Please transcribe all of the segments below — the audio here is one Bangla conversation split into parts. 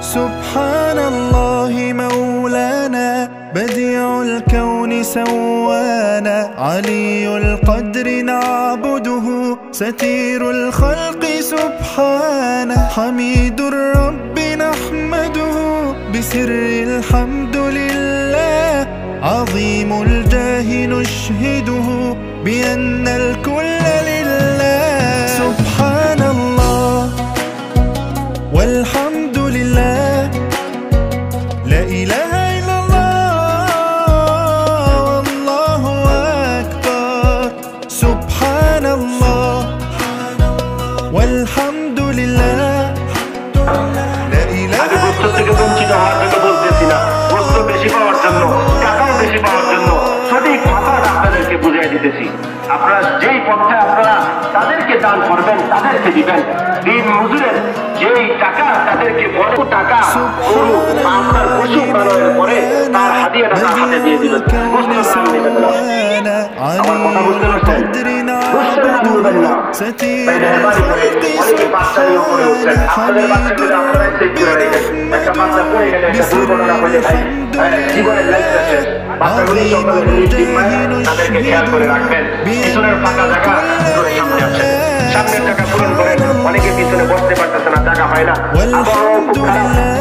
سبحان الله مولانا بديع الكون سوانا علي القدر نعبده ستير الخلق سبحانه حميد الرب نحمده بسر الحمد لله عظيم الجاه نشهده بأن الكل لله سبحان الله والحمد لله لا إله إلا الله والله أكبر سبحان الله والحمد لله لا إله إلا আপনারা যেই পথে আপনারা তাদেরকে দান করবেন, তাদেরকে দিবেন। দিন মজুরের যেই টাকা তাদেরকে বড় টাকা আপনার পশু পালনের পরে তার হাদিয়াটা তার হাতে দিয়ে দিবেন। আমার কথা বুঝতে পারছেন? বুঝছেন না বলবেন না। অনেকে বাচ্চা নিয়ে পড়ে উঠছেন, আপনাদের বাচ্চাগুলো আপনারা চেক করে রেখেছেন। একটা বাচ্চা পড়ে গেলে একটা দুর্ঘটনা হয়ে যায়, জীবনের লাইফটা শেষ। বাচ্চাগুলি সকলে তাদেরকে খেয়াল করে রাখবেন। পিছনের ফাঁকা জায়গা ধরে সামনে আসেন, সামনের জায়গা পূরণ করেন। অনেকে পিছনে বসতে পারতেছে না, জায়গা হয় না।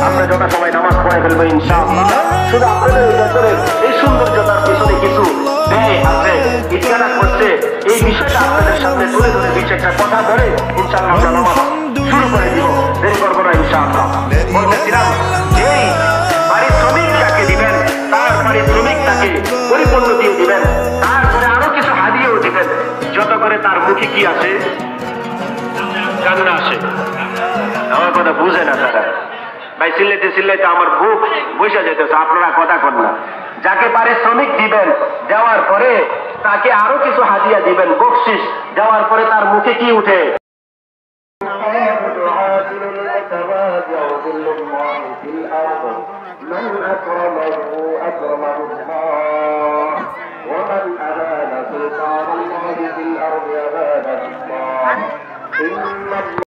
আমরা যথা সময় নামাজ পড়ে ফেলবো ইনশাআল্লাহ। শুধু আপনাদের ভেতরে এই সৌন্দর্যতার পিছনে কিছু ব্যয় আছে, ইতিহাস করছে। এই বিষয়টা আপনাদের সামনে তুলে ধরে দিচ্ছে একটা কথা ধরে ইনশাআল্লাহ আমরা নামাজ শুরু করে দিব। দেরি করবো না ইনশাআল্লাহ। বলতেছিলাম যেই পারিশ্রমিক যাকে দিবেন তার পারিশ্রমিক তাকে পরিপূর্ণ দিয়ে দিবেন, তারপরে আরো কিছু হাদিয়াও দিবেন। যত করে তার মুখে কি আসে, কান্না আসে। আমার কথা বুঝে না তারা ভাই, চিল্লাইতে চিল্লাইতে আমার বুক বসে যেতেছে। আপনারা কথা কন না। যাকে পারিশ্রমিক দিবেন, দেওয়ার পরে তাকে আরো কিছু হাদিয়া দিবেন, বকশিস দেওয়ার পরে তার মুখে কি উঠে, من أكرمه أكرمه الله